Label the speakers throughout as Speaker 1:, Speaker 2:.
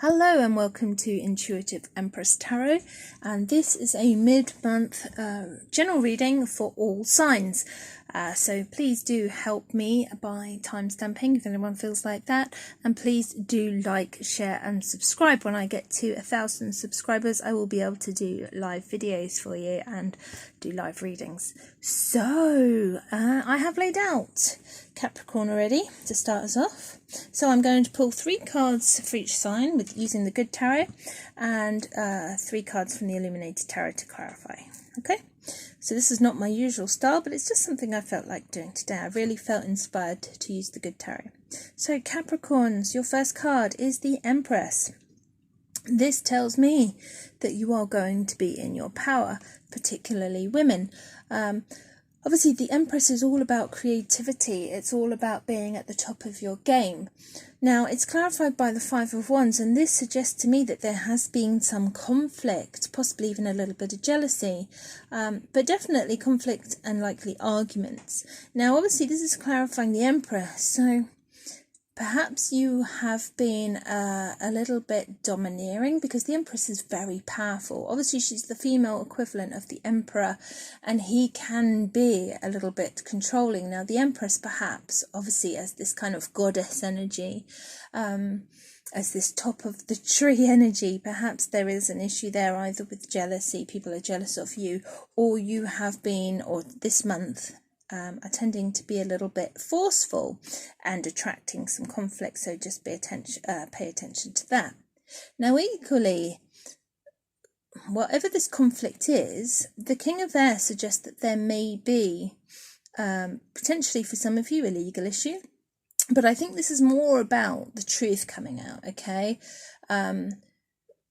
Speaker 1: Hello and welcome to Intuitive Empress Tarot, and this is a mid-month general reading for all signs. So please do help me by timestamping if anyone feels like that, and please do like, share and subscribe. When I get to 1,000 subscribers, I will be able to do live videos for you and do live readings. So I have laid out Capricorn already to start us off. So I'm going to pull 3 cards for each sign with using the Good Tarot, and 3 cards from the Illuminated Tarot to clarify. Okay, so this is not my usual style, but it's just something I felt like doing today. I really felt inspired to use the Good Tarot. So Capricorns, your first card is the Empress. This tells me that you are going to be in your power, particularly women. Obviously, the Empress is all about creativity. It's all about being at the top of your game. Now, it's clarified by the 5 of Wands, and this suggests to me that there has been some conflict, possibly even a little bit of jealousy, but definitely conflict and likely arguments. Now, obviously, this is clarifying the Empress, so perhaps you have been a little bit domineering, because the Empress is very powerful. Obviously, she's the female equivalent of the Emperor, and he can be a little bit controlling. Now, the Empress, perhaps, obviously, as this kind of goddess energy, as this top of the tree energy, perhaps there is an issue there, either with jealousy, people are jealous of you, or you have been, or this month, are tending to be a little bit forceful and attracting some conflict, so just pay attention to that. Now, equally, whatever this conflict is, the King of Air suggests that there may be, potentially for some of you, a legal issue, but I think this is more about the truth coming out, okay?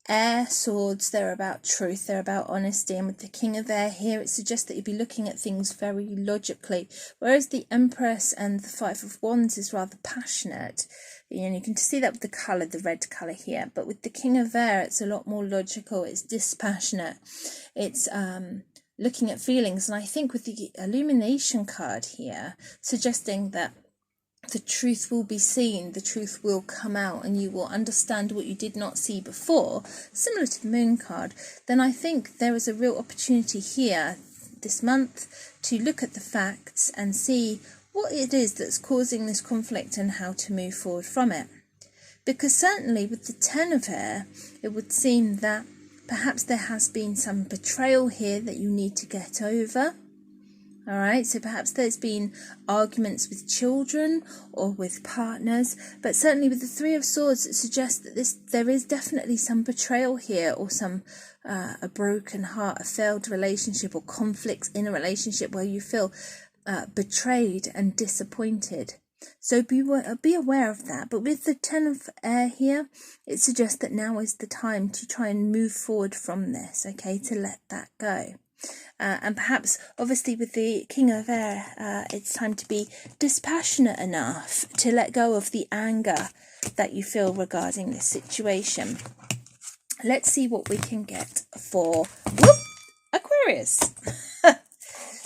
Speaker 1: Air swords, they're about truth, they're about honesty, and with the King of Air here, it suggests that you'd be looking at things very logically, whereas the Empress and the 5 of Wands is rather passionate. And you can see that with the colour, the red colour here, but with the King of Air, it's a lot more logical, it's dispassionate, it's looking at feelings. And I think with the Illumination card here, suggesting that the truth will be seen, the truth will come out, and you will understand what you did not see before, similar to the Moon card, then I think there is a real opportunity here this month to look at the facts and see what it is that's causing this conflict and how to move forward from it. Because certainly with the 10 of Air, it would seem that perhaps there has been some betrayal here that you need to get over. All right, so perhaps there's been arguments with children or with partners, but certainly with the 3 of Swords, it suggests that there is definitely some betrayal here, or some a broken heart, a failed relationship, or conflicts in a relationship where you feel betrayed and disappointed. So be aware of that. But with the 10 of Air here, it suggests that now is the time to try and move forward from this, okay, to let that go. And perhaps, obviously, with the King of Air, it's time to be dispassionate enough to let go of the anger that you feel regarding this situation. Let's see what we can get for Aquarius.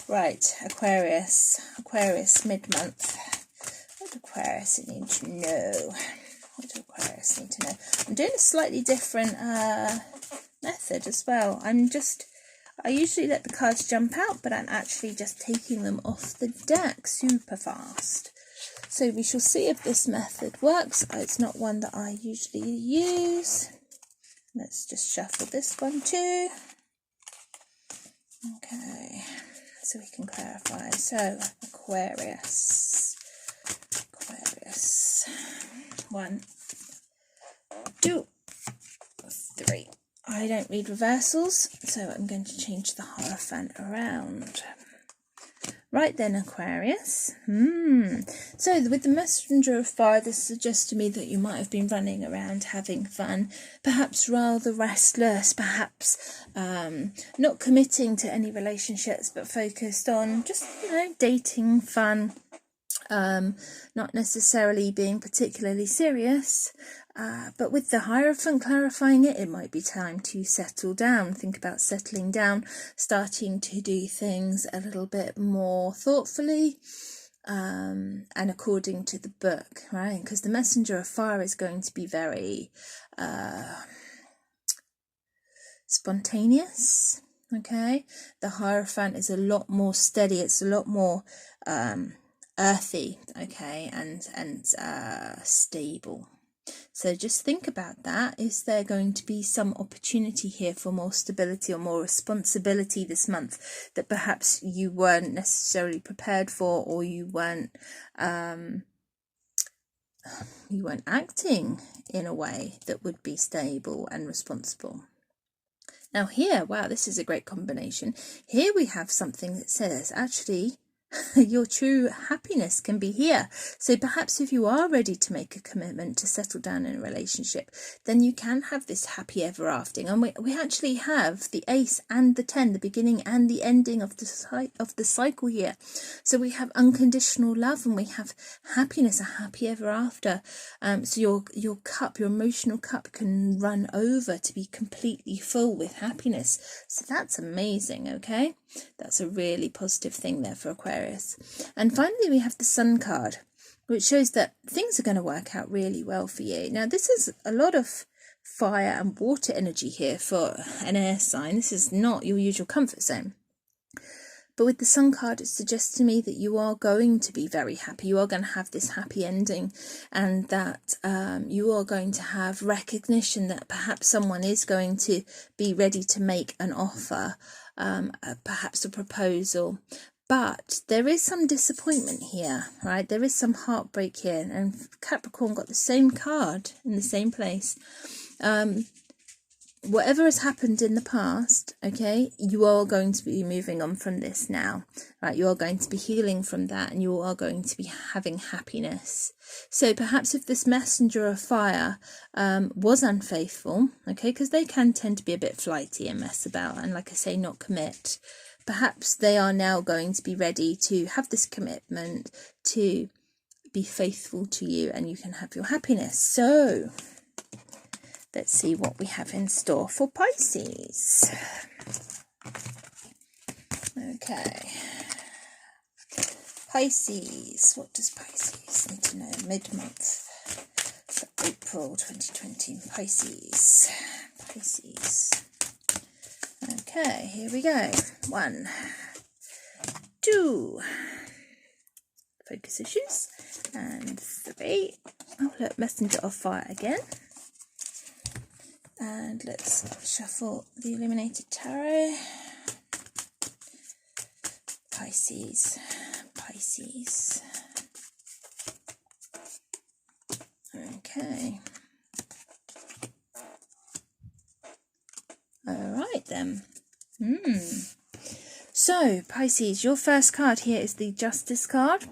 Speaker 1: Right, Aquarius mid-month. What do Aquarius need to know? I'm doing a slightly different method as well. I usually let the cards jump out, but I'm actually just taking them off the deck super fast. So we shall see if this method works. It's not one that I usually use. Let's just shuffle this one too. Okay, so we can clarify. So Aquarius. 1, 2, 3. I don't read reversals, so I'm going to change the Hierophant around. Right then, Aquarius. So with the Messenger of Fire, this suggests to me that you might have been running around having fun, perhaps rather restless, perhaps not committing to any relationships, but focused on just, dating, fun, not necessarily being particularly serious. But with the Hierophant clarifying it, it might be time to settle down. Think about settling down, starting to do things a little bit more thoughtfully, and according to the book, right? Because the messenger of fire is going to be very spontaneous. Okay, the Hierophant is a lot more steady. It's a lot more earthy, okay, and stable. So just think about that. Is there going to be some opportunity here for more stability or more responsibility this month that perhaps you weren't necessarily prepared for, or you weren't acting in a way that would be stable and responsible? Now here, wow, this is a great combination. Here we have something that says, actually, your true happiness can be here. So perhaps if you are ready to make a commitment to settle down in a relationship, then you can have this happy ever after. And we actually have the Ace and the 10, the beginning and the ending of the cycle here. So we have unconditional love and we have happiness, a happy ever after. So your cup, your emotional cup, can run over to be completely full with happiness. So that's amazing, okay? That's a really positive thing there for Aquarius. And finally, we have the Sun card, which shows that things are going to work out really well for you. Now, this is a lot of fire and water energy here for an air sign. This is not your usual comfort zone. But with the Sun card, it suggests to me that you are going to be very happy. You are going to have this happy ending, and that you are going to have recognition that perhaps someone is going to be ready to make an offer, perhaps a proposal. But there is some disappointment here, right? There is some heartbreak here. And Capricorn got the same card in the same place. Whatever has happened in the past, okay, you are going to be moving on from this now, right? You are going to be healing from that, and you are going to be having happiness. So perhaps if this messenger of fire was unfaithful, okay, because they can tend to be a bit flighty and mess about, and like I say, not commit, perhaps they are now going to be ready to have this commitment to be faithful to you, and you can have your happiness. So let's see what we have in store for Pisces. Okay. Pisces. What does Pisces need to know? Mid-month. So April 2020. Pisces. Pisces. Okay, here we go. 1, 2. Focus issues. And 3. Oh, look, messenger of fire again. And let's shuffle the Illuminated Tarot. Pisces, Pisces. Okay. All right then. So, Pisces, your first card here is the Justice card.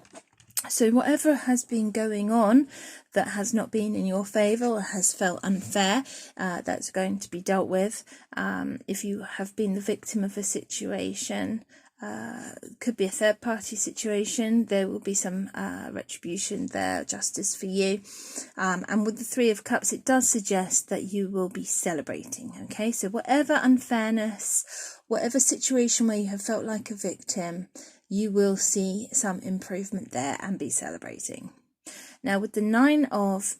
Speaker 1: So whatever has been going on that has not been in your favour or has felt unfair, that's going to be dealt with. If you have been the victim of a situation, could be a third party situation, there will be some retribution there, justice for you. And with the Three of Cups, it does suggest that you will be celebrating, okay? So whatever unfairness, whatever situation where you have felt like a victim, you will see some improvement there and be celebrating. Now with the Nine of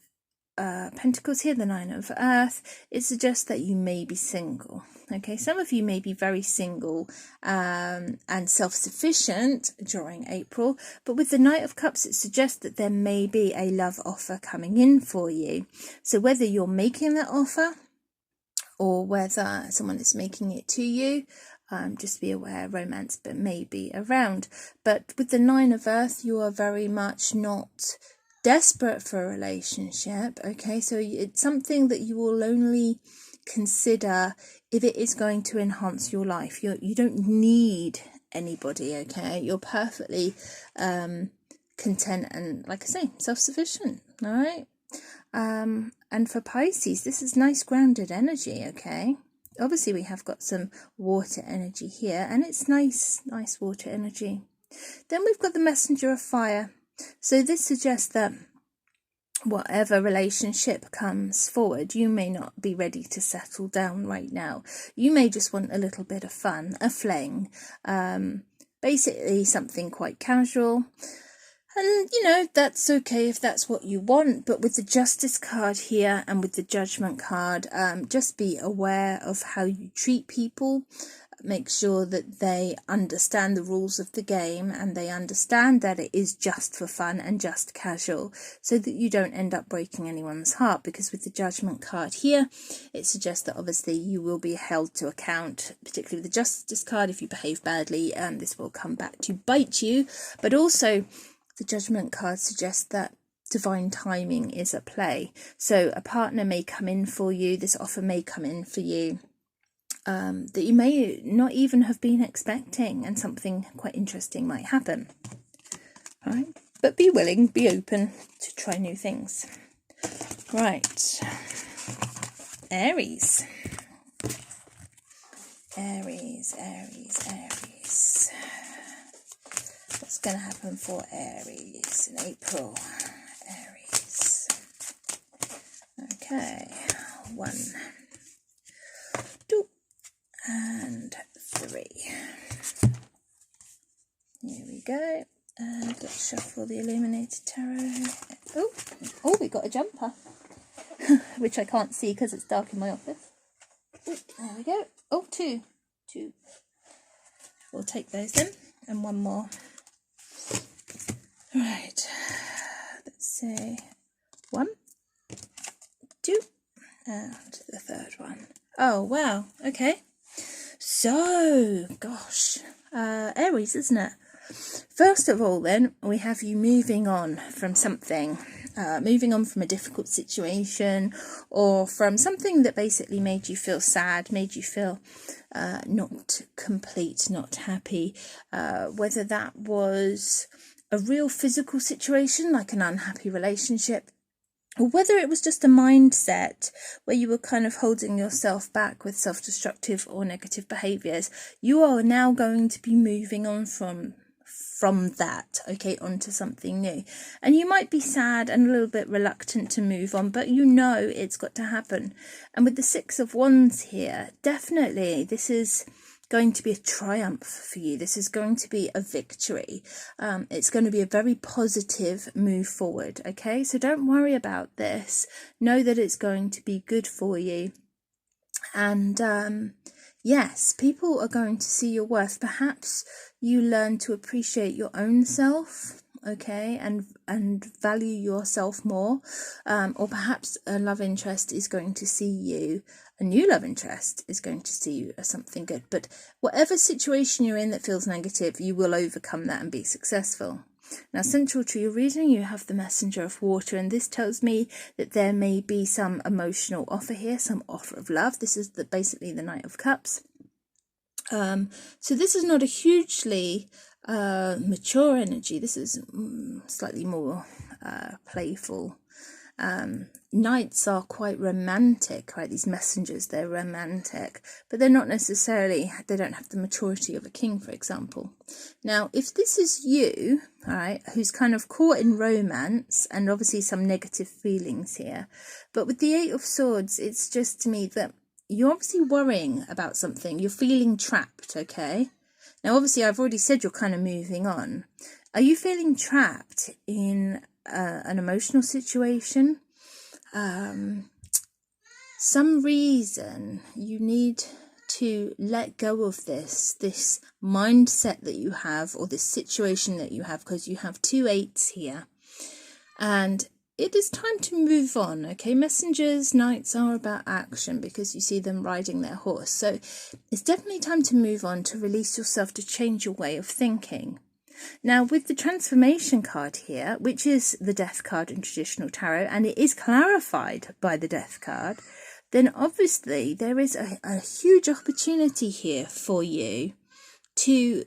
Speaker 1: Pentacles here, the Nine of Earth, it suggests that you may be single. Okay, some of you may be very single and self-sufficient during April, but with the Knight of Cups, it suggests that there may be a love offer coming in for you. So whether you're making that offer or whether someone is making it to you, just be aware, romance but may be around. But with the Nine of Earth, you are very much not desperate for a relationship, okay? So it's something that you will only consider if it is going to enhance your life. You don't need anybody, okay? You're perfectly content and, like I say, self-sufficient, all right? And for Pisces, this is nice grounded energy, okay? Obviously we have got some water energy here, and it's nice water energy. Then we've got the Messenger of Fire. So this suggests that whatever relationship comes forward, you may not be ready to settle down right now. You may just want a little bit of fun, a fling, basically something quite casual. And, you know, that's okay if that's what you want. But with the Justice card here and with the Judgment card, just be aware of how you treat people. Make sure that they understand the rules of the game and they understand that it is just for fun and just casual, so that you don't end up breaking anyone's heart. Because with the Judgment card here, it suggests that obviously you will be held to account, particularly with the Justice card. If you behave badly, this will come back to bite you. But also, the Judgment card suggests that divine timing is at play. So a partner may come in for you, this offer may come in for you, that you may not even have been expecting, and something quite interesting might happen. Right? But be willing, be open to try new things. Right. Aries. Aries. What's going to happen for Aries in April? Aries. Okay. 1, 2, and 3. Here we go. And let's shuffle the Illuminated Tarot. Oh, we got a jumper, which I can't see because it's dark in my office. Ooh, there we go. Oh, two. We'll take those then, and one more. Right, let's say 1, 2, and the third one. Oh, wow, okay. So, gosh, Aries, isn't it? First of all, then, we have you moving on from something, moving on from a difficult situation, or from something that basically made you feel sad, made you feel not complete, not happy, whether that was a real physical situation like an unhappy relationship, or whether it was just a mindset where you were kind of holding yourself back with self-destructive or negative behaviours. You are now going to be moving on from that, okay, onto something new. And you might be sad and a little bit reluctant to move on, but you know it's got to happen. And with the 6 of Wands here, definitely this is going to be a triumph for you. This is going to be a victory. It's going to be a very positive move forward, okay? So don't worry about this. Know that it's going to be good for you. And yes, people are going to see your worth. Perhaps you learn to appreciate your own self, okay, and value yourself more. Or perhaps a love interest is going to see you, a new love interest is going to see you as something good. But whatever situation you're in that feels negative, you will overcome that and be successful. Now, central to your reading, you have the Messenger of Water, and this tells me that there may be some emotional offer here, some offer of love. This is basically the Knight of Cups. So this is not a hugely mature energy. This is slightly more playful. Knights are quite romantic, right? These messengers, they're romantic, but they're not necessarily, they don't have the maturity of a king, for example. Now, if this is you, all right, who's kind of caught in romance, and obviously some negative feelings here, but with the 8 of Swords, it's just to me that you're obviously worrying about something. You're feeling trapped, okay? Now, obviously, I've already said you're kind of moving on. Are you feeling trapped in an emotional situation? Some reason you need to let go of this mindset that you have, or this situation that you have, because you have 2 8s here. And it is time to move on, okay? Messengers, knights are about action because you see them riding their horse. So it's definitely time to move on, to release yourself, to change your way of thinking. Now, with the Transformation card here, which is the Death card in traditional tarot, and it is clarified by the Death card, then obviously there is a huge opportunity here for you to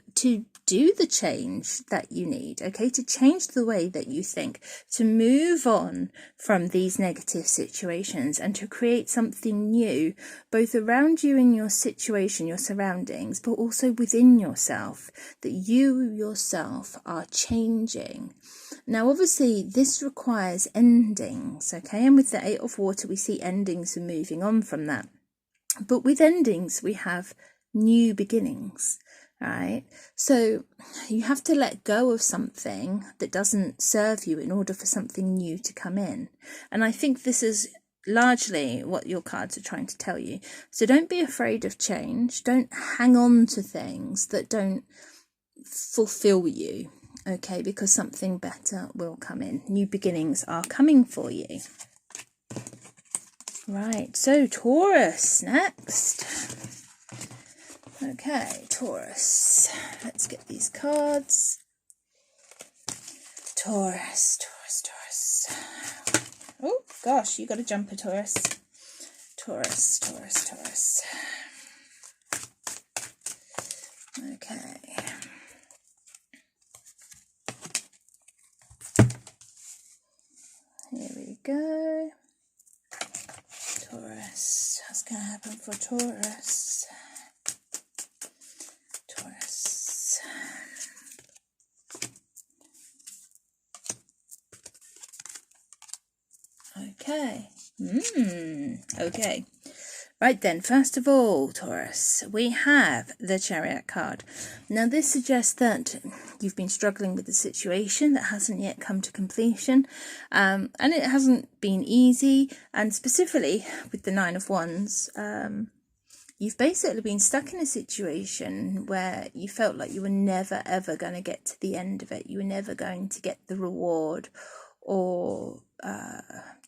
Speaker 1: do the change that you need, okay, to change the way that you think, to move on from these negative situations and to create something new, both around you in your situation, your surroundings, but also within yourself, that you yourself are changing. Now, obviously, this requires endings, okay, and with the 8 of Water, we see endings and moving on from that. But with endings, we have new beginnings. right? So you have to let go of something that doesn't serve you in order for something new to come in. And I think this is largely what your cards are trying to tell you. So don't be afraid of change. Don't hang on to things that don't fulfill you, okay? Because something better will come in. New beginnings are coming for you. Right, so Taurus next. Okay, Taurus. Let's get these cards. Taurus. Oh, gosh, you got a jumper, Taurus. Taurus. Okay. Here we go. Taurus. What's going to happen for Taurus? Okay. Okay. Right then, first of all, Taurus, we have the Chariot card. Now, this suggests that you've been struggling with a situation that hasn't yet come to completion, and it hasn't been easy, and specifically with the Nine of Wands, you've basically been stuck in a situation where you felt like you were never, ever going to get to the end of it. You were never going to get the reward, or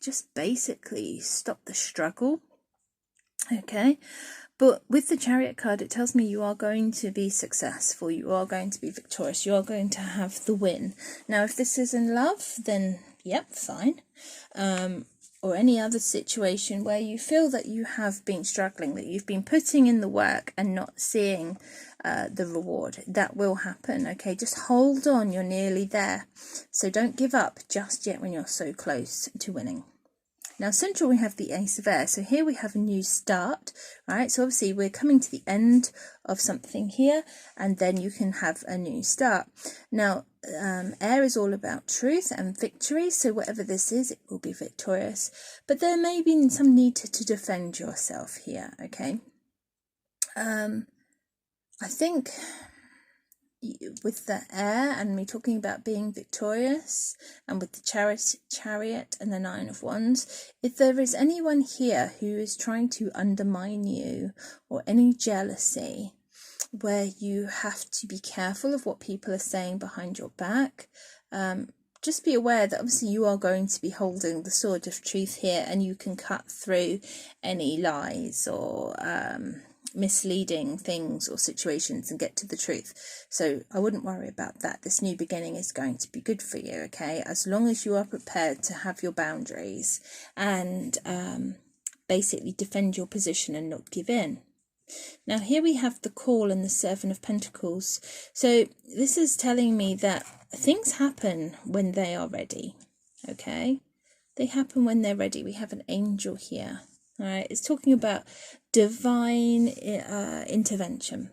Speaker 1: just basically stop the struggle. Okay, but with the Chariot card, it tells me you are going to be successful, you are going to be victorious, you are going to have the win. Now, if this is in love, then yep, fine. Or any other situation where you feel that you have been struggling, that you've been putting in the work and not seeing the reward, that will happen. Okay, just hold on, you're nearly there. So don't give up just yet when you're so close to winning. Now, central, we have the Ace of Air. So here we have a new start, right? So obviously we're coming to the end of something here, and then you can have a new start. Now, air is all about truth and victory. So whatever this is, it will be victorious. But there may be some need to defend yourself here, okay? I think with the air and me talking about being victorious, and with the chariot and the Nine of Wands, if there is anyone here who is trying to undermine you, or any jealousy where you have to be careful of what people are saying behind your back, just be aware that obviously you are going to be holding the sword of truth here, and you can cut through any lies or misleading things or situations and get to the truth. So I wouldn't worry about that. This new beginning is going to be good for you, okay, as long as you are prepared to have your boundaries and basically defend your position and not give in. Now, here we have the Call and the Seven of Pentacles. So this is telling me that things happen when they are ready, okay? They happen when they're ready. We have an angel here. All right, it's talking about divine intervention.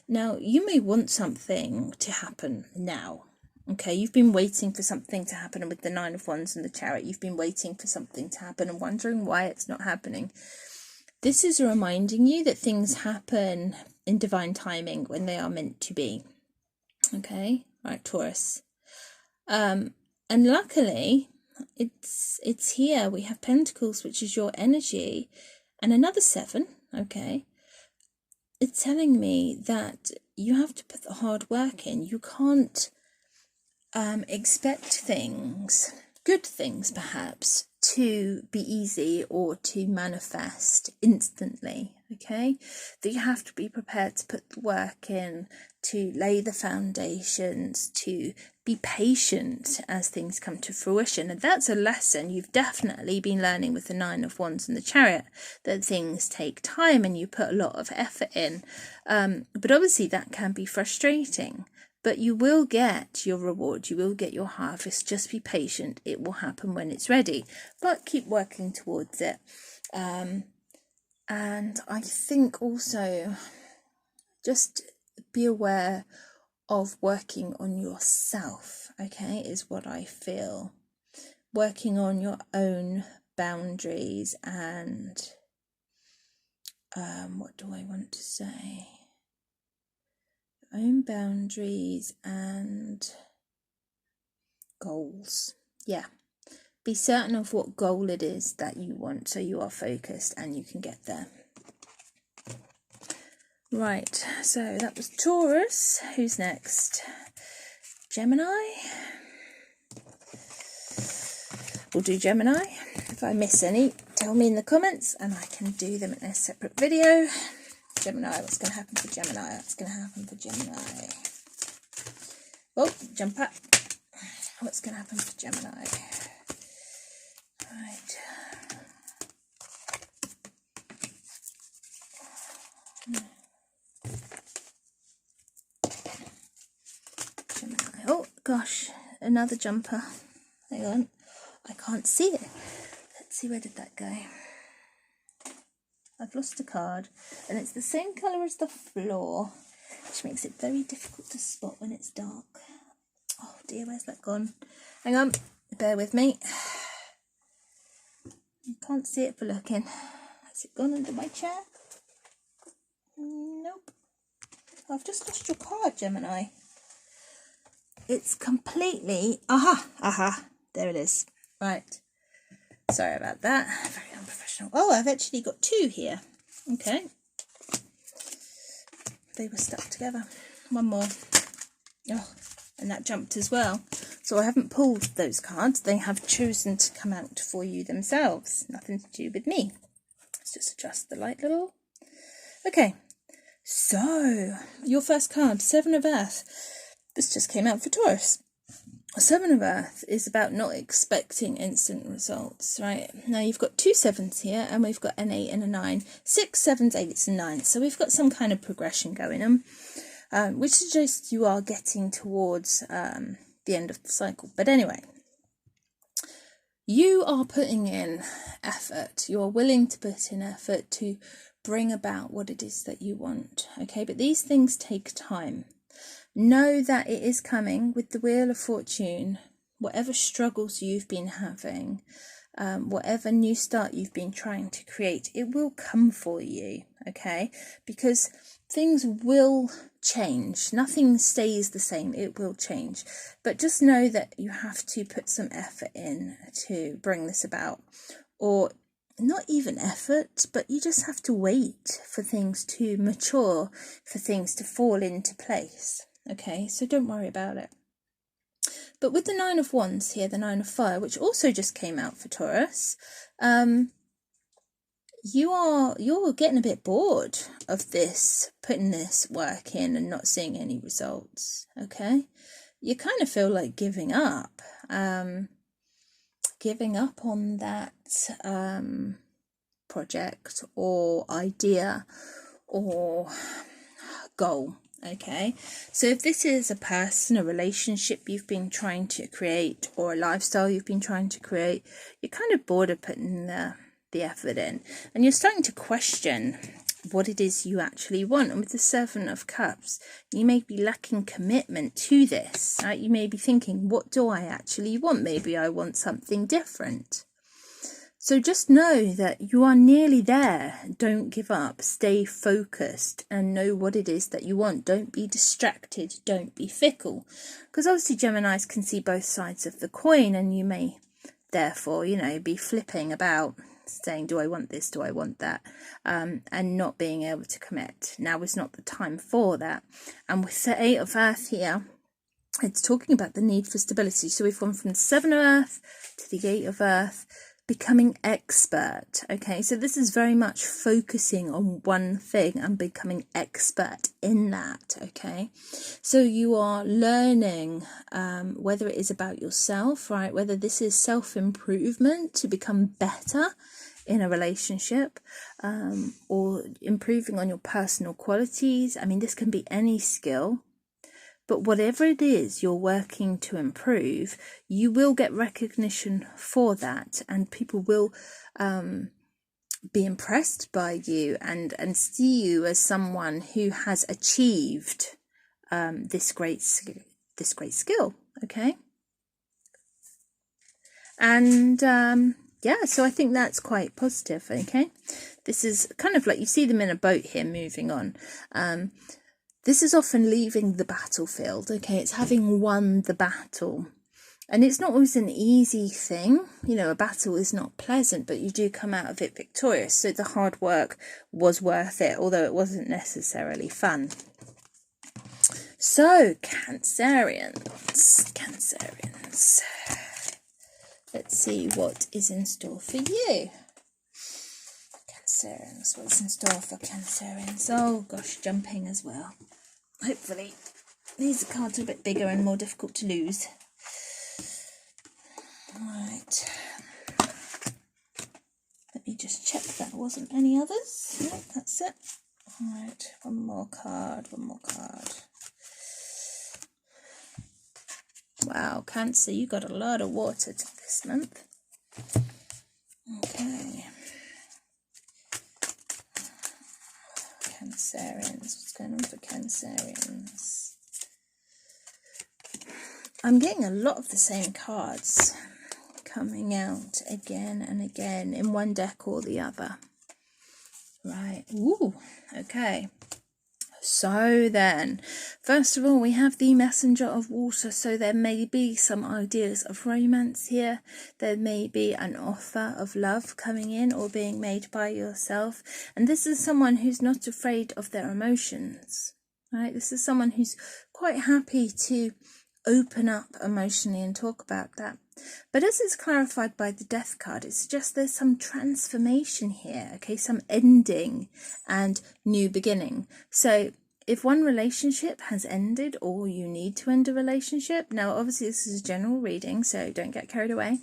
Speaker 1: Now, you may want something to happen now. Okay, you've been waiting for something to happen, and with the Nine of Wands and the Chariot, you've been waiting for something to happen and wondering why it's not happening. This is reminding you that things happen in divine timing when they are meant to be. Okay, right, Taurus. And luckily, it's here. We have Pentacles, which is your energy, and another 7. Okay, it's telling me that you have to put the hard work in. You can't expect things, good things perhaps, to be easy or to manifest instantly. Okay, that you have to be prepared to put the work in, to lay the foundations, to be patient as things come to fruition. And that's a lesson you've definitely been learning with the Nine of Wands and the Chariot, that things take time and you put a lot of effort in. But obviously that can be frustrating. But you will get your reward, you will get your harvest. Just be patient, it will happen when it's ready. But keep working towards it. And I think also just be aware of working on yourself, okay, is what I feel. Working on your own boundaries and what do I want to say? own boundaries and goals. Yeah. Be certain of what goal it is that you want, so you are focused and you can get there. Right, so that was Taurus. Who's next? Gemini? We'll do Gemini. If I miss any, tell me in the comments and I can do them in a separate video. Gemini, what's going to happen for Gemini? What's going to happen for Gemini? Oh, jump up. What's going to happen for Gemini? Right. Gemini. Oh gosh, another jumper. Hang on, I can't see it. Let's see, where did that go? I've lost a card, and it's the same colour as the floor, which makes it very difficult to spot when it's dark. Oh dear, where's that gone? Hang on, bear with me. I can't see it for looking. Has it gone under my chair? Nope. I've just lost your card, Gemini. It's completely... Aha, there it is. Right. Sorry about that. Very unprofessional. Oh, I've actually got two here. Okay. They were stuck together. One more. Oh, and that jumped as well. So I haven't pulled those cards. They have chosen to come out for you themselves. Nothing to do with me. Let's just adjust the light a little. Okay. So, your first card, Seven of Earth. This just came out for Taurus. Seven of Earth is about not expecting instant results, right? Now you've got two sevens here, and we've got an 8 and a 9. 6, 7s, 8s and 9s. So we've got some kind of progression going on, which suggests you are getting towards the end of the cycle. But anyway, you are putting in effort. You are willing to put in effort to bring about what it is that you want, okay? But these things take time. Know that it is coming with the Wheel of Fortune. Whatever struggles you've been having, whatever new start you've been trying to create, it will come for you, okay? Because things will change. Nothing stays the same. It will change. But just know that you have to put some effort in to bring this about. Or not even effort, but you just have to wait for things to mature, for things to fall into place. Okay, so don't worry about it. But with the 9 of Wands here, the 9 of Fire, which also just came out for Taurus, you're getting a bit bored of this, putting this work in and not seeing any results. Okay, you kind of feel like giving up on that project or idea or goal. Okay, so if this is a person, a relationship you've been trying to create, or a lifestyle you've been trying to create, you're kind of bored of putting the effort in, and you're starting to question what it is you actually want. And with the 7 of Cups, you may be lacking commitment to this, right? You may be thinking, what do I actually want? Maybe I want something different. So just know that you are nearly there. Don't give up. Stay focused and know what it is that you want. Don't be distracted. Don't be fickle. Because obviously Geminis can see both sides of the coin, and you may therefore, be flipping about, saying, do I want this? Do I want that? And not being able to commit. Now is not the time for that. And with the 8 of Earth here, it's talking about the need for stability. So we've gone from the 7 of Earth to the 8 of Earth, becoming expert. Okay, so this is very much focusing on one thing and becoming expert in that. Okay, so you are learning whether it is about yourself, right? Whether this is self-improvement to become better in a relationship, or improving on your personal qualities. I mean, this can be any skill. But whatever it is you're working to improve, you will get recognition for that, and people will be impressed by you and see you as someone who has achieved this great skill. Okay, and yeah, so I think that's quite positive. Okay, this is kind of like, you see them in a boat here moving on. This is often leaving the battlefield, okay? It's having won the battle. And it's not always an easy thing. You know, a battle is not pleasant, but you do come out of it victorious. So the hard work was worth it, although it wasn't necessarily fun. So, Cancerians. Let's see what is in store for you. Cancerians, what's in store for Cancerians? Oh gosh, jumping as well. Hopefully, these cards are a bit bigger and more difficult to lose. Right. Let me just check that wasn't any others. No, that's it. Right, one more card. Wow, Cancer, you got a lot of water this month. Okay. Cancerians, what's going on for Cancerians? I'm getting a lot of the same cards coming out again and again in one deck or the other. Right, ooh, okay. So then, first of all, we have the Messenger of Water. So there may be some ideas of romance here. There may be an offer of love coming in or being made by yourself. And this is someone who's not afraid of their emotions, right? This is someone who's quite happy to open up emotionally and talk about that. But as it's clarified by the Death card, it suggests there's some transformation here, okay, some ending and new beginning. So if one relationship has ended or you need to end a relationship, now obviously this is a general reading, so don't get carried away,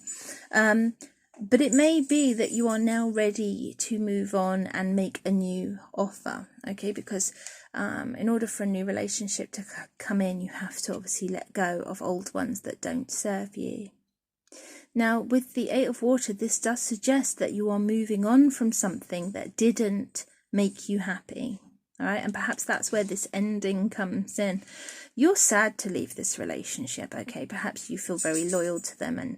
Speaker 1: but it may be that you are now ready to move on and make a new offer, okay, because in order for a new relationship to come in, you have to obviously let go of old ones that don't serve you. Now, with the Eight of Water, this does suggest that you are moving on from something that didn't make you happy, all right? And perhaps that's where this ending comes in. You're sad to leave this relationship, okay? Perhaps you feel very loyal to them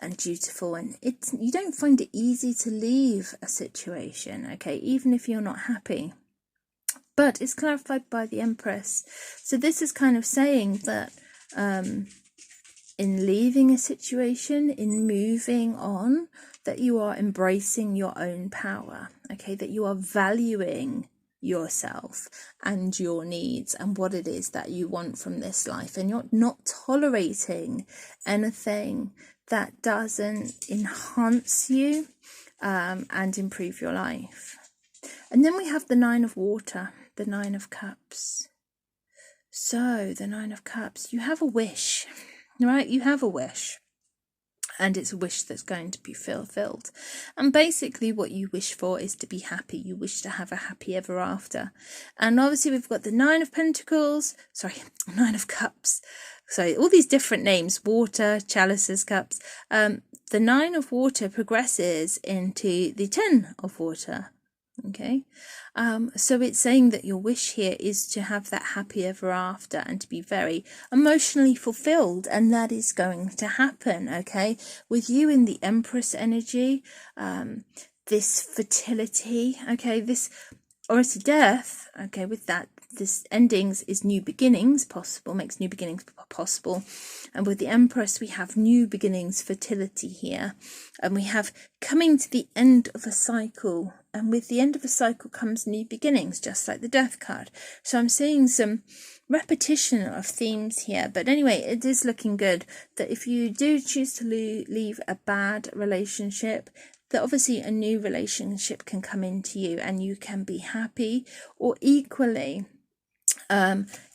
Speaker 1: and dutiful, and you don't find it easy to leave a situation, okay, even if you're not happy. But it's clarified by the Empress. So this is kind of saying that in leaving a situation, in moving on, that you are embracing your own power, okay, that you are valuing yourself and your needs and what it is that you want from this life, and you're not tolerating anything that doesn't enhance you and improve your life. And then we have the Nine of Water, the Nine of Cups. So the Nine of Cups, you have a wish. Right, you have a wish, and it's a wish that's going to be fulfilled. And basically what you wish for is to be happy. You wish to have a happy ever after. And obviously we've got the Nine of Cups. So all these different names, water, chalices, cups. The Nine of Water progresses into the Ten of Water. Okay, so it's saying that your wish here is to have that happy ever after and to be very emotionally fulfilled, and that is going to happen, okay, with you in the Empress energy, this fertility, okay, this, or it's a death, okay, with that, this endings is new beginnings possible, makes new beginnings possible. And with the Empress, we have new beginnings, fertility here. And we have coming to the end of a cycle. And with the end of a cycle comes new beginnings, just like the Death card. So I'm seeing some repetition of themes here. But anyway, it is looking good that if you do choose to leave a bad relationship, that obviously a new relationship can come into you and you can be happy, or equally,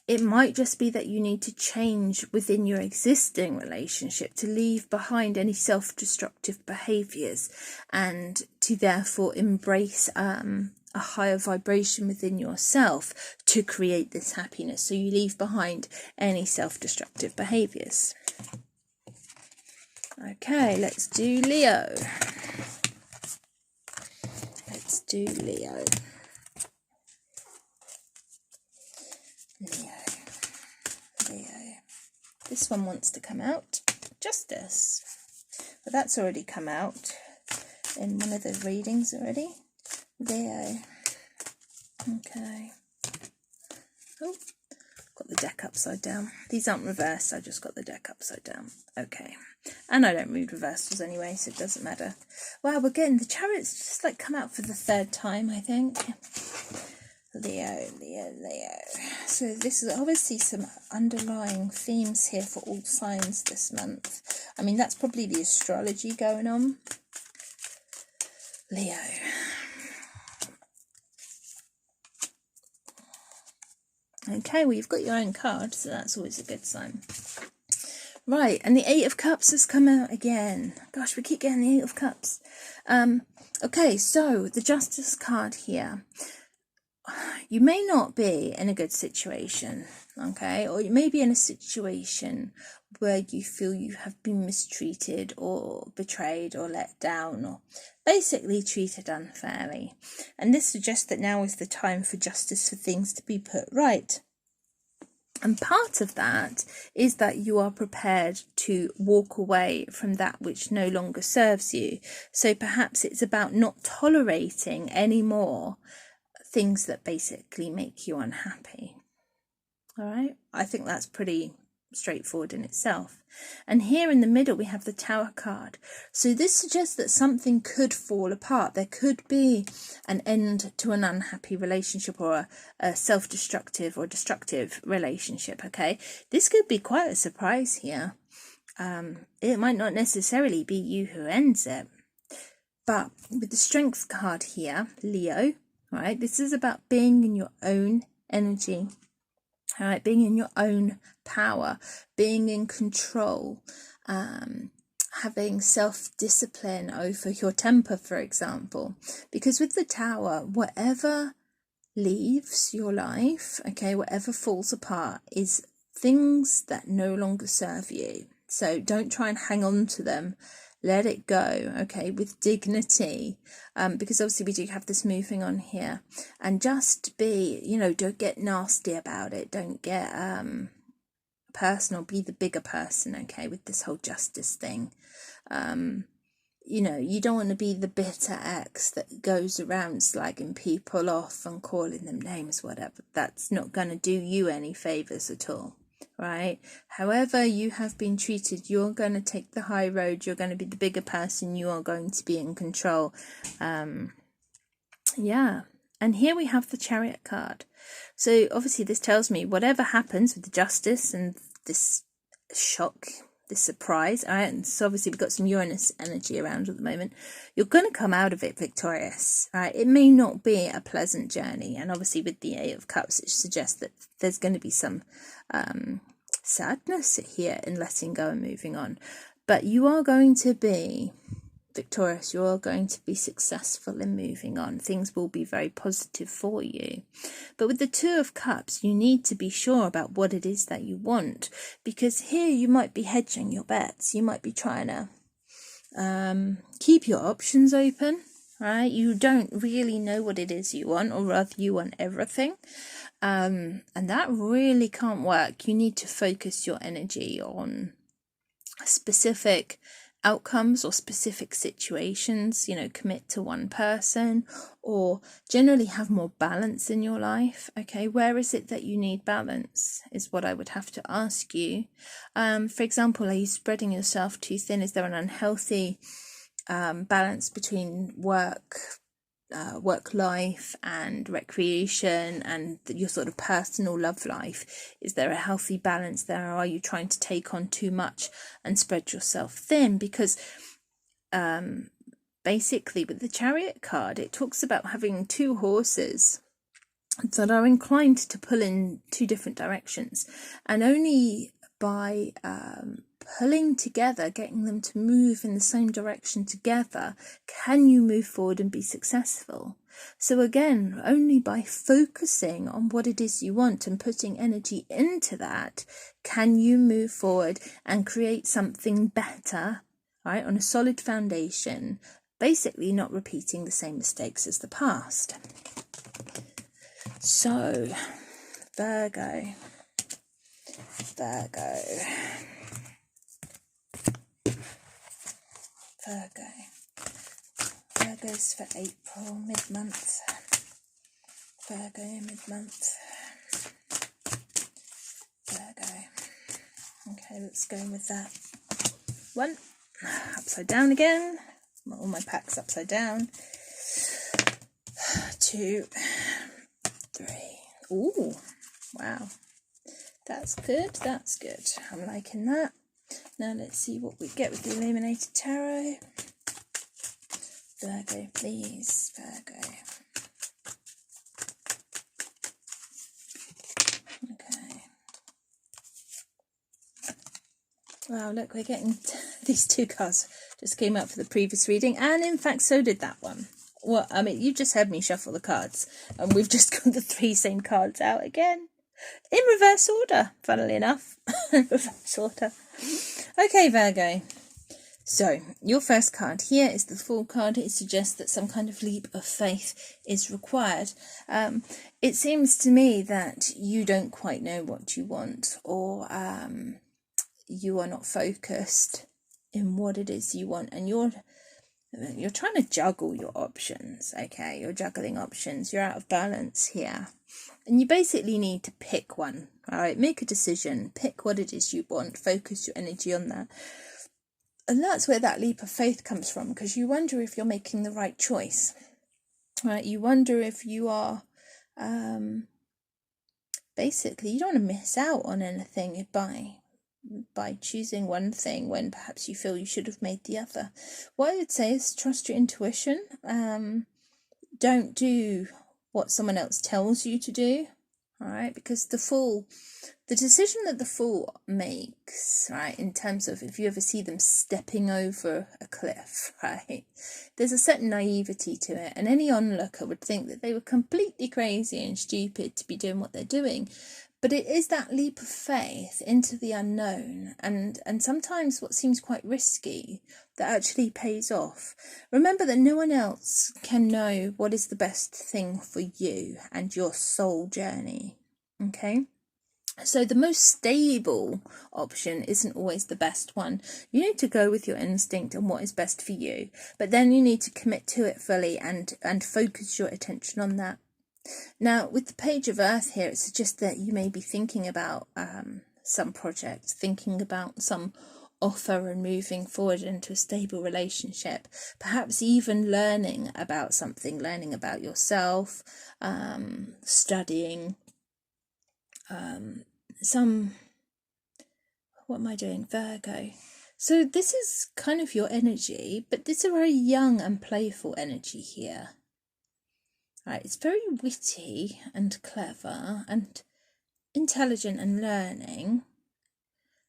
Speaker 1: it might just be that you need to change within your existing relationship to leave behind any self-destructive behaviours and to therefore embrace a higher vibration within yourself to create this happiness. So you leave behind any self-destructive behaviours. Okay, let's do Leo. Let's do Leo. This one wants to come out. Justice. But that's already come out in one of the readings already. Leo. Okay. Oh, got the deck upside down. These aren't reversed, I just got the deck upside down. Okay. And I don't read reversals anyway, so it doesn't matter. Wow, we're getting the Chariot's just like come out for the third time, I think. Leo, Leo, Leo. So this is obviously some underlying themes here for all signs this month. I mean, that's probably the astrology going on. Leo. Okay, well, you've got your own card, so that's always a good sign. Right, and the Eight of Cups has come out again. Gosh, we keep getting the Eight of Cups. Okay, so the Justice card here. You may not be in a good situation, okay? Or you may be in a situation where you feel you have been mistreated or betrayed or let down or basically treated unfairly. And this suggests that now is the time for justice, for things to be put right. And part of that is that you are prepared to walk away from that which no longer serves you. So perhaps it's about not tolerating anymore things that basically make you unhappy. All right, I think that's pretty straightforward in itself. And here in the middle we have the Tower card. So this suggests that something could fall apart. There could be an end to an unhappy relationship or a self-destructive or destructive relationship. Okay, this could be quite a surprise here. It might not necessarily be you who ends it, but with the Strength card here, Leo, right, this is about being in your own energy. All right, being in your own power, being in control, having self-discipline over your temper, for example. Because with the Tower, whatever leaves your life, okay, whatever falls apart is things that no longer serve you. So don't try and hang on to them. Let it go, okay, with dignity, because obviously we do have this moving on here. And just be, you know, don't get nasty about it. Don't get personal. Be the bigger person, okay, with this whole justice thing. You know, you don't want to be the bitter ex that goes around slagging people off and calling them names, whatever. That's not going to do you any favours at all. Right, however you have been treated, you're going to take the high road. You're going to be the bigger person. You are going to be in control. Yeah, and here we have the Chariot card. So obviously this tells me whatever happens with the Justice and this shock, this surprise, all right, and so obviously we've got some Uranus energy around at the moment, you're going to come out of it victorious, right? It may not be a pleasant journey, and obviously with the Eight of Cups it suggests that there's going to be some sadness here in letting go and moving on, but you are going to be victorious. You are going to be successful in moving on. Things will be very positive for you. But with the Two of Cups, you need to be sure about what it is that you want, because here you might be hedging your bets. You might be trying to keep your options open, right? You don't really know what it is you want, or rather you want everything. And that really can't work. You need to focus your energy on specific outcomes or specific situations, you know, commit to one person, or generally have more balance in your life. Okay, where is it that you need balance is what I would have to ask you. For example, are you spreading yourself too thin? Is there an unhealthy balance between work life and recreation and your sort of personal love life? Is there a healthy balance there, or are you trying to take on too much and spread yourself thin? Because basically with the Chariot card, it talks about having two horses that are inclined to pull in two different directions, and only by pulling together, getting them to move in the same direction together, can you move forward and be successful. So again, only by focusing on what it is you want and putting energy into that, can you move forward and create something better, right, on a solid foundation, basically not repeating the same mistakes as the past. So, Virgo. Virgo's for April, mid-month. Virgo, mid-month. Okay, let's go with that. 1, upside down again. All my packs upside down. 2, 3. Ooh, wow. That's good, that's good. I'm liking that. Now let's see what we get with the Illuminated Tarot. Virgo, please, Virgo. Okay. Wow, look, we're getting these 2 cards just came up for the previous reading, and in fact so did that one. Well, I mean, you just heard me shuffle the cards, and we've just got the 3 same cards out again. In reverse order, funnily enough. In reverse order. Okay, Virgo. So, your first card here is the Fool card. It suggests that some kind of leap of faith is required. It seems to me that you don't quite know what you want, or you are not focused in what it is you want, and you're trying to juggle your options. Okay, you're juggling options. You're out of balance here. And you basically need to pick one, all right? Make a decision, pick what it is you want, focus your energy on that. And that's where that leap of faith comes from, because you wonder if you're making the right choice, right? You wonder if you are, basically, you don't want to miss out on anything by choosing one thing when perhaps you feel you should have made the other. What I would say is trust your intuition. Don't do what someone else tells you to do, all right? Because the decision that the Fool makes, right, in terms of if you ever see them stepping over a cliff, right, there's a certain naivety to it, and any onlooker would think that they were completely crazy and stupid to be doing what they're doing. But it is that leap of faith into the unknown, and sometimes what seems quite risky that actually pays off. Remember that no one else can know what is the best thing for you and your soul journey, okay? So the most stable option isn't always the best one. You need to go with your instinct and what is best for you, but then you need to commit to it fully and focus your attention on that. Now, with the Page of Earth here, it suggests that you may be thinking about some project, thinking about some offer and moving forward into a stable relationship, perhaps even learning about something, learning about yourself, studying, what am I doing? Virgo. So this is kind of your energy, but it's a very young and playful energy here. Right, it's very witty and clever and intelligent and learning.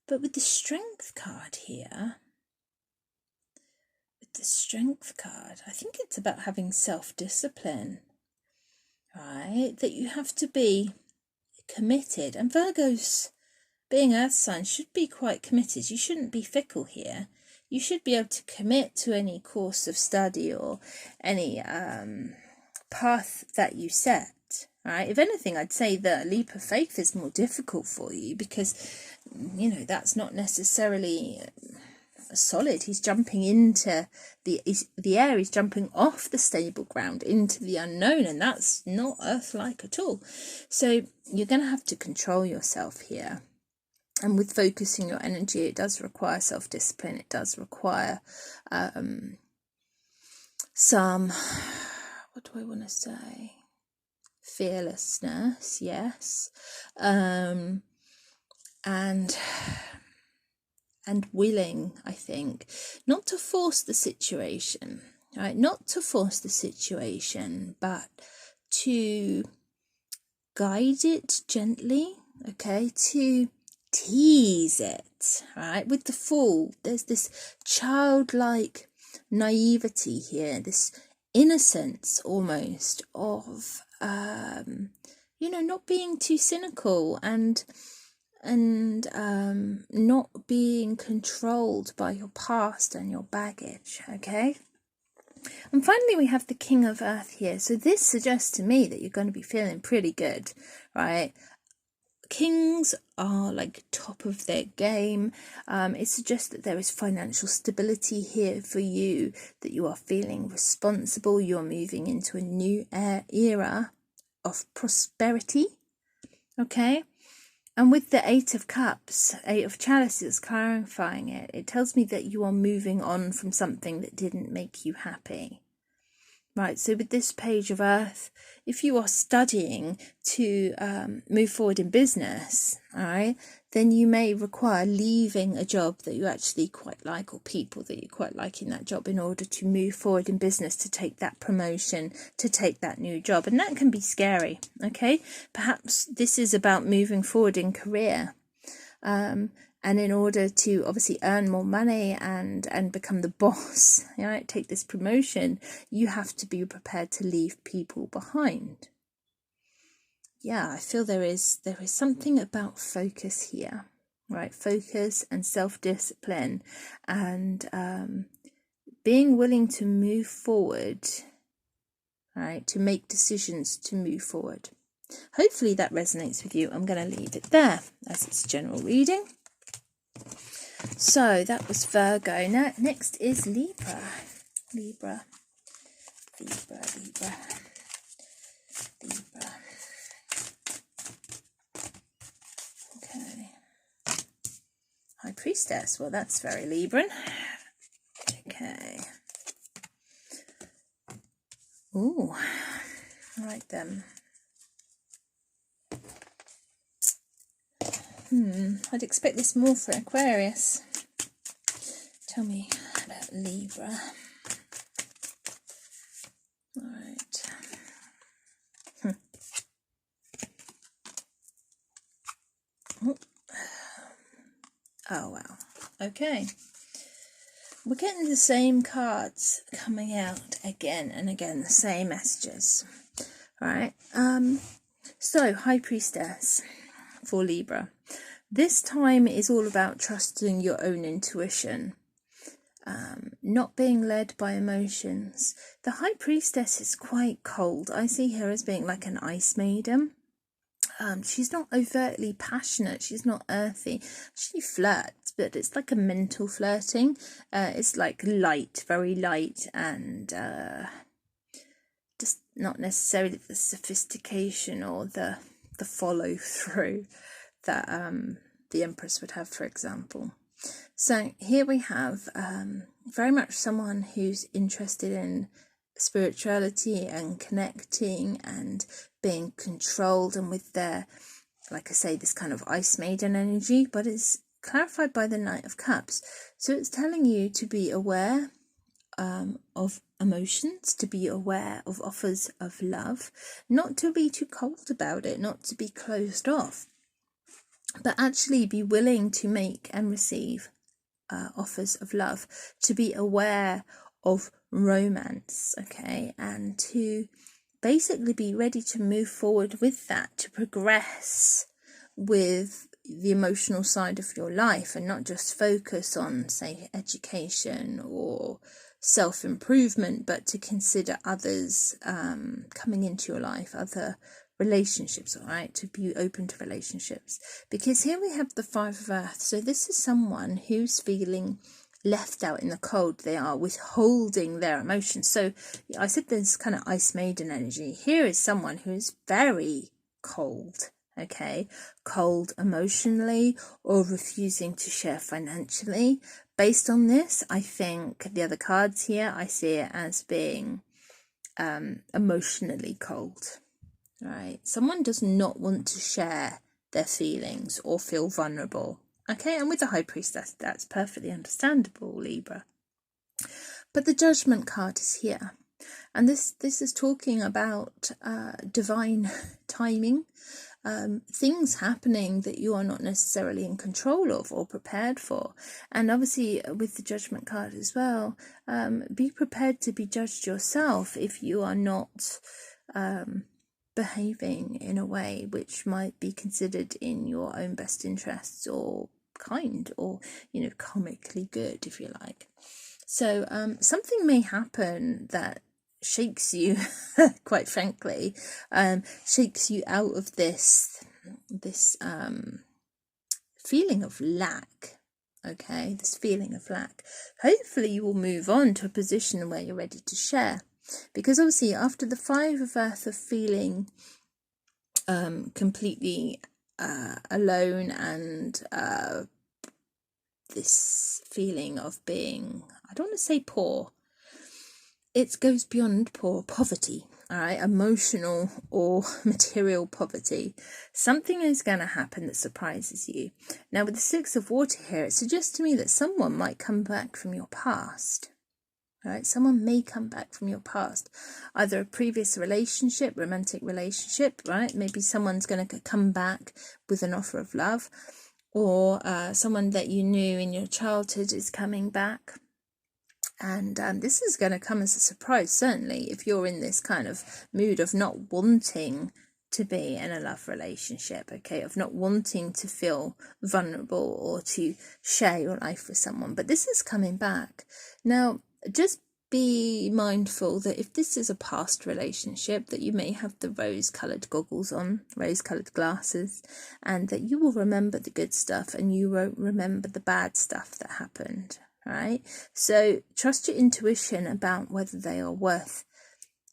Speaker 1: But with the Strength card here, I think it's about having self-discipline, right? That you have to be committed. And Virgos, being earth signs, should be quite committed. You shouldn't be fickle here. You should be able to commit to any course of study or any path that you set, right? If anything, I'd say the leap of faith is more difficult for you because, you know, that's not necessarily solid. He's jumping into the air. He's jumping off the stable ground into the unknown, and that's not earth-like at all. So you're going to have to control yourself here. And with focusing your energy, it does require self-discipline. It does require some, what do I want to say? Fearlessness, yes. And willing, I think, not to force the situation, right? Not to force the situation, but to guide it gently, okay? To tease it, right? With the Fool, there's this childlike naivety here, this innocence almost of, you know, not being too cynical and not being controlled by your past and your baggage, okay? And finally, we have the King of Earth here. So this suggests to me that you're going to be feeling pretty good, right? Kings are like top of their game. It suggests that there is financial stability here for you, that you are feeling responsible. You're moving into a new era of prosperity, okay? And with the Eight of Cups, Eight of Chalices, clarifying it, it tells me that you are moving on from something that didn't make you happy. Right, so with this Page of Earth, if you are studying to move forward in business, all right, then you may require leaving a job that you actually quite like, or people that you quite like in that job, in order to move forward in business, to take that promotion, to take that new job. And that can be scary, okay? Perhaps this is about moving forward in career. And in order to obviously earn more money and become the boss, right, take this promotion, you have to be prepared to leave people behind. Yeah, I feel there is something about focus here, right? Focus and self-discipline, and being willing to move forward, right, to make decisions to move forward. Hopefully that resonates with you. I'm going to leave it there as it's general reading. So that was Virgo. Now next is Libra. Libra. Okay. High Priestess. Well, that's very Libran. Okay. Ooh. Right then. I'd expect this more for Aquarius. Tell me about Libra. All right. Oh, wow. Okay. We're getting the same cards coming out again and again, the same messages. All right. So, High Priestess for Libra. This time is all about trusting your own intuition, not being led by emotions. The High Priestess is quite cold. I see her as being like an ice maiden. She's not overtly passionate. She's not earthy. She flirts, but it's like a mental flirting. It's like light, very light, and just not necessarily the sophistication or the follow through that the Empress would have, for example. So here we have very much someone who's interested in spirituality and connecting and being controlled, and with their, like I say, this kind of ice maiden energy, but it's clarified by the Knight of Cups. So it's telling you to be aware of emotions, to be aware of offers of love, not to be too cold about it, not to be closed off, but actually be willing to make and receive offers of love, to be aware of romance, okay, and to basically be ready to move forward with that, to progress with the emotional side of your life, and not just focus on, say, education or self-improvement, but to consider others coming into your life, other relationships, all right, to be open to relationships. Because here we have the Five of Earth. So this is someone who's feeling left out in the cold. They are withholding their emotions. So I said there's kind of ice maiden energy. Here is someone who is very cold, okay, cold emotionally, or refusing to share financially. Based on this, I think the other cards here, I see it as being emotionally cold. Right, someone does not want to share their feelings or feel vulnerable. Okay, and with the High Priestess, that's perfectly understandable, Libra. But the Judgment card is here, and this is talking about divine timing, things happening that you are not necessarily in control of or prepared for. And obviously with the Judgment card as well, be prepared to be judged yourself if you are not behaving in a way which might be considered in your own best interests, or kind, or, you know, comically good, if you like. So something may happen that shakes you, quite frankly, shakes you out of this feeling of lack. Okay, this feeling of lack. Hopefully you will move on to a position where you're ready to share. Because obviously after the Five of Earth of feeling completely alone, and this feeling of being, I don't want to say poor, it goes beyond poverty, all right, emotional or material poverty. Something is going to happen that surprises you. Now, with the Six of Water here, it suggests to me that someone might come back from your past. Right, someone may come back from your past, either a previous relationship, romantic relationship, right? Maybe someone's going to come back with an offer of love, or someone that you knew in your childhood is coming back. And this is going to come as a surprise, certainly, if you're in this kind of mood of not wanting to be in a love relationship, okay, of not wanting to feel vulnerable or to share your life with someone. But this is coming back. Now, just be mindful that if this is a past relationship, that you may have the rose-coloured goggles on, rose-coloured glasses, and that you will remember the good stuff and you won't remember the bad stuff that happened, right? So trust your intuition about whether they are worth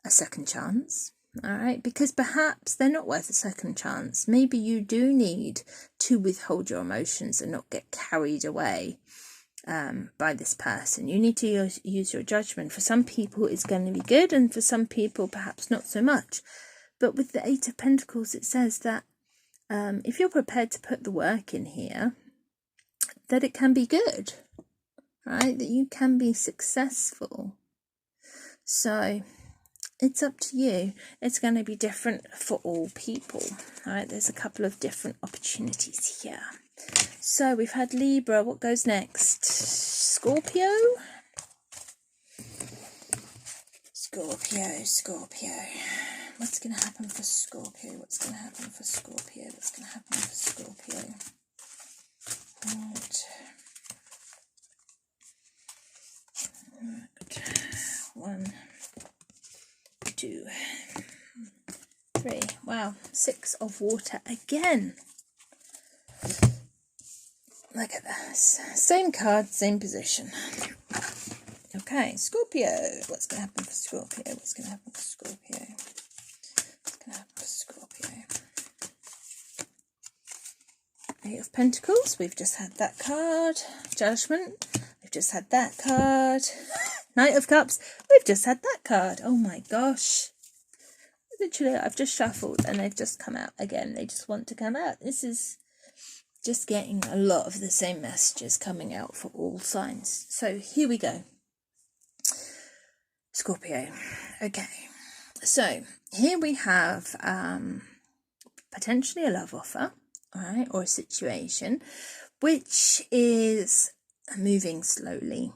Speaker 1: a second chance, all right? Because perhaps they're not worth a second chance. Maybe you do need to withhold your emotions and not get carried away by this person. You need to use your judgment. For some people it's going to be good, and for some people perhaps not so much. But with the Eight of Pentacles, it says that if you're prepared to put the work in here, that it can be good, right? That you can be successful. So it's up to you. It's going to be different for all people, all right? There's a couple of different opportunities here. So we've had Libra. What goes next? Scorpio? Scorpio. What's going to happen for Scorpio? What's going to happen for Scorpio? What's going to happen for Scorpio? Right. 1, 2, 3. Wow, 6 of Water again. Look at this. Same card, same position. Okay, Scorpio. What's going to happen for Scorpio? What's going to happen for Scorpio? What's going to happen for Scorpio? 8 of Pentacles. We've just had that card. Judgment. We've just had that card. Knight of Cups. We've just had that card. Oh my gosh. Literally, I've just shuffled and they've just come out again. They just want to come out. This is just getting a lot of the same messages coming out for all signs. So here we go. Scorpio. Okay. So here we have potentially a love offer, all right, or a situation which is moving slowly.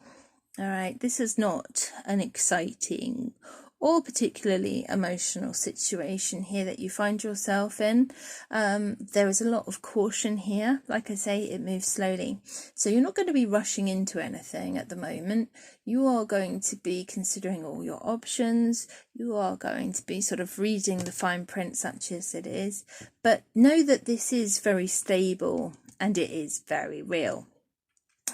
Speaker 1: All right. This is not an exciting or particularly emotional situation here that you find yourself in. There is a lot of caution here. Like I say, it moves slowly. So you're not going to be rushing into anything at the moment. You are going to be considering all your options. You are going to be sort of reading the fine print such as it is. But know that this is very stable and it is very real.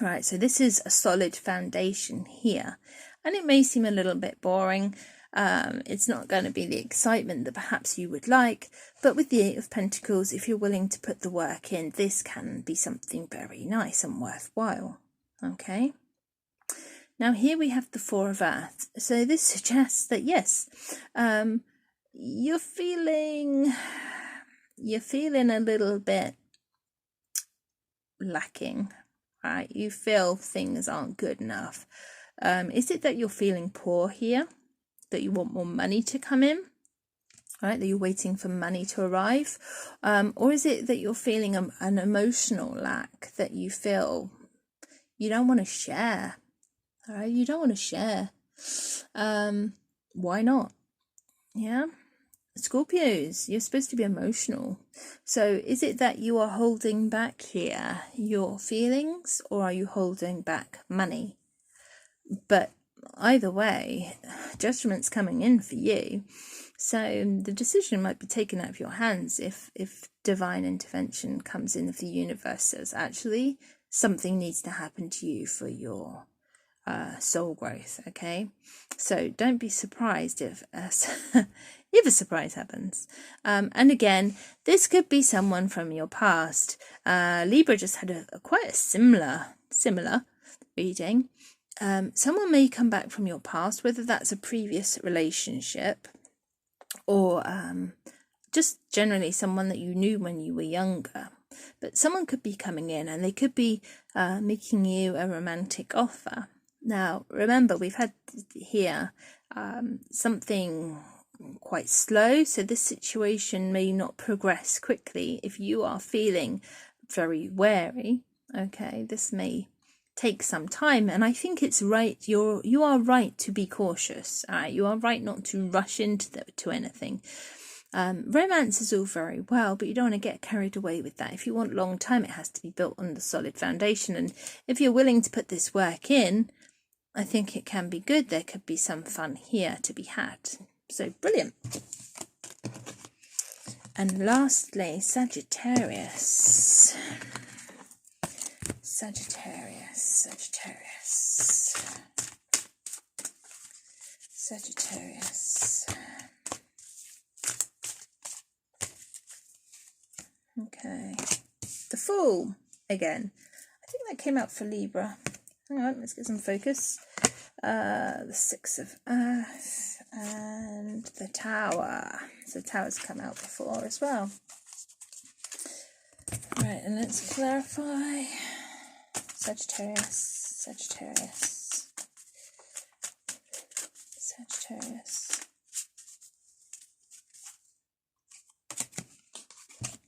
Speaker 1: All right, so this is a solid foundation here. And it may seem a little bit boring. It's not going to be the excitement that perhaps you would like, but with the 8 of Pentacles, if you're willing to put the work in, this can be something very nice and worthwhile. Okay. Now here we have the 4 of Earth. So this suggests that yes, you're feeling a little bit lacking, right? You feel things aren't good enough. Is it that you're feeling poor here? That you want more money to come in, right? That you're waiting for money to arrive? Or is it that you're feeling an emotional lack, that you feel you don't want to share, all right? You don't want to share. Why not? Yeah. Scorpios, you're supposed to be emotional. So is it that you are holding back here your feelings, or are you holding back money? But either way, judgment's coming in for you. So the decision might be taken out of your hands if divine intervention comes in, if the universe says, actually, something needs to happen to you for your soul growth, okay? So don't be surprised if a surprise happens. And again, this could be someone from your past. Libra just had a quite a similar reading. Someone may come back from your past, whether that's a previous relationship or just generally someone that you knew when you were younger. But someone could be coming in and they could be making you a romantic offer. Now, remember, we've had here something quite slow, so this situation may not progress quickly if you are feeling very wary. Okay, this may take some time, and I think it's right. You are right to be cautious. You are right not to rush into anything. Romance is all very well, but you don't want to get carried away with that. If you want long time, it has to be built on the solid foundation, and if you're willing to put this work in, I think it can be good. There could be some fun here to be had. So brilliant. And lastly, Sagittarius. Okay. The Fool again. I think that came out for Libra. Hang on, let's get some focus. The Six of Earth and the Tower. So the Tower's come out before as well. Right, and let's clarify. Sagittarius.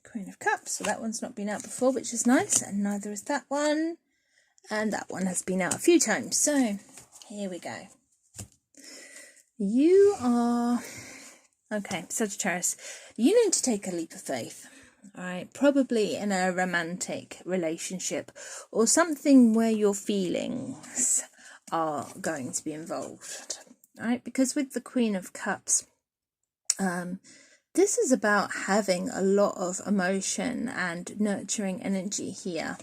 Speaker 1: Queen of Cups. So that one's not been out before, which is nice, and neither is that one. And that one has been out a few times. So here we go. You are... Okay, Sagittarius. You need to take a leap of faith. All right, probably in a romantic relationship or something where your feelings are going to be involved. All right, because with the Queen of Cups, this is about having a lot of emotion and nurturing energy here.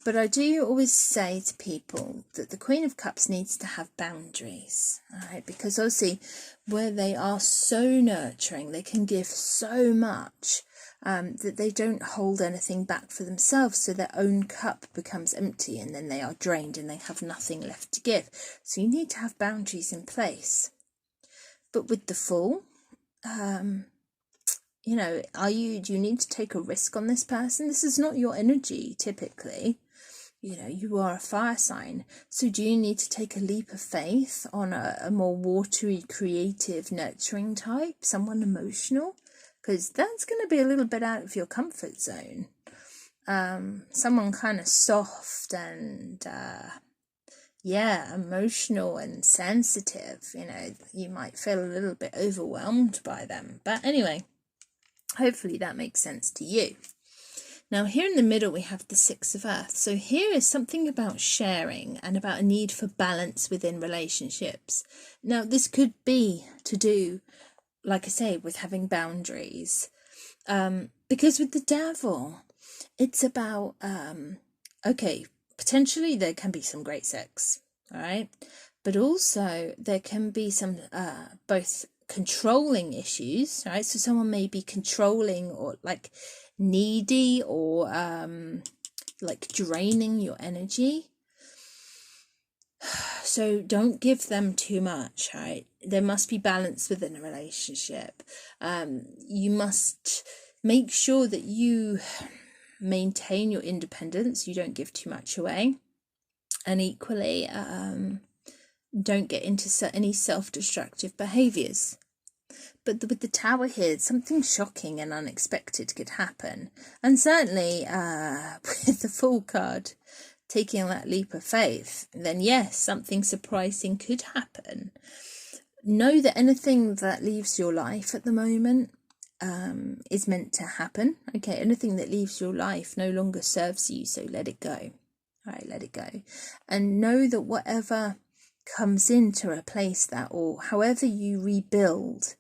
Speaker 1: But I do always say to people that the Queen of Cups needs to have boundaries, right? Because obviously where they are so nurturing, they can give so much that they don't hold anything back for themselves. So their own cup becomes empty and then they are drained and they have nothing left to give. So you need to have boundaries in place. But with the Fool, you know, do you need to take a risk on this person? This is not your energy typically. You know, you are a fire sign. So do you need to take a leap of faith on a more watery, creative, nurturing type? Someone emotional? Because that's going to be a little bit out of your comfort zone. Someone kind of soft and, emotional and sensitive. You know, you might feel a little bit overwhelmed by them. But anyway, hopefully that makes sense to you. Now here in the middle we have the Six of Earth. So here is something about sharing and about a need for balance within relationships. Now this could be to do, like I say, with having boundaries. Because with the Devil, it's about, potentially there can be some great sex, all right? But also there can be some both controlling issues, right? So someone may be controlling or like needy or like draining your energy. So don't give them too much, right? There must be balance within a relationship. You must make sure that you maintain your independence. You don't give too much away. And equally, don't get into any self-destructive behaviours. But with the Tower here, something shocking and unexpected could happen. And certainly with the Fool card, taking that leap of faith, then yes, something surprising could happen. Know that anything that leaves your life at the moment is meant to happen. Okay, anything that leaves your life no longer serves you, so let it go. All right, let it go. And know that whatever comes in to replace that, or however you rebuild,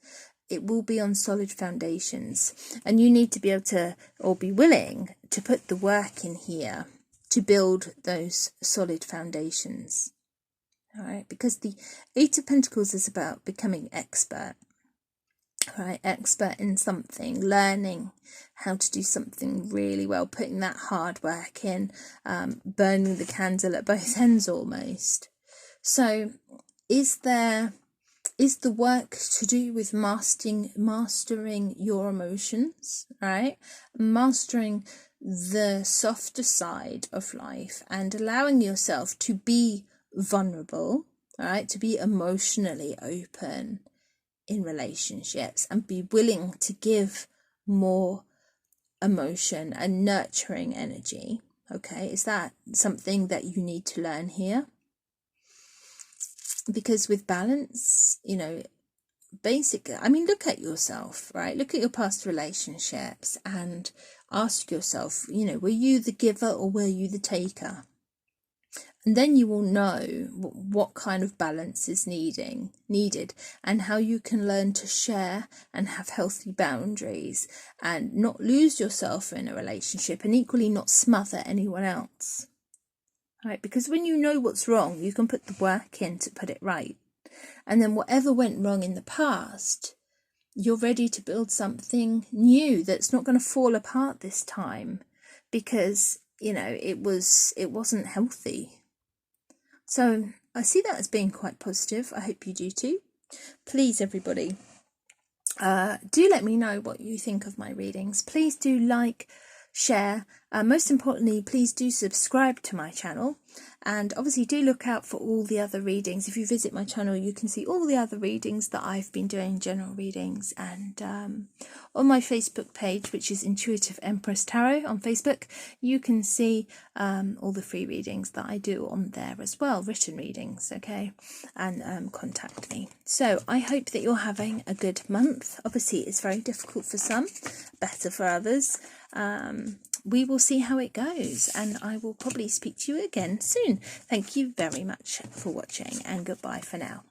Speaker 1: it will be on solid foundations, and you need to be able to, or be willing to put the work in here to build those solid foundations. All right, because the Eight of Pentacles is about becoming expert. right? Expert in something, learning how to do something really well, putting that hard work in, burning the candle at both ends almost. So is the work to do with mastering your emotions, right? Mastering the softer side of life and allowing yourself to be vulnerable, right? To be emotionally open in relationships and be willing to give more emotion and nurturing energy. Okay, is that something that you need to learn here? Because with balance, you know, basically, I mean, look at yourself, right? Look at your past relationships and ask yourself, you know, were you the giver or were you the taker? And then you will know what kind of balance is needed and how you can learn to share and have healthy boundaries and not lose yourself in a relationship and equally not smother anyone else. Right? Because when you know what's wrong, you can put the work in to put it right. And then whatever went wrong in the past, you're ready to build something new that's not going to fall apart this time because, you know, it wasn't healthy. So I see that as being quite positive. I hope you do too. Please, everybody, do let me know what you think of my readings. Please do like, share. Most importantly, please do subscribe to my channel. And obviously do look out for all the other readings. If you visit my channel, you can see all the other readings that I've been doing, general readings. And on my Facebook page, which is Intuitive Empress Tarot on Facebook, you can see all the free readings that I do on there as well, written readings, okay? And contact me. So I hope that you're having a good month. Obviously, it's very difficult for some, better for others. We will see how it goes, and I will probably speak to you again soon. Thank you very much for watching, and goodbye for now.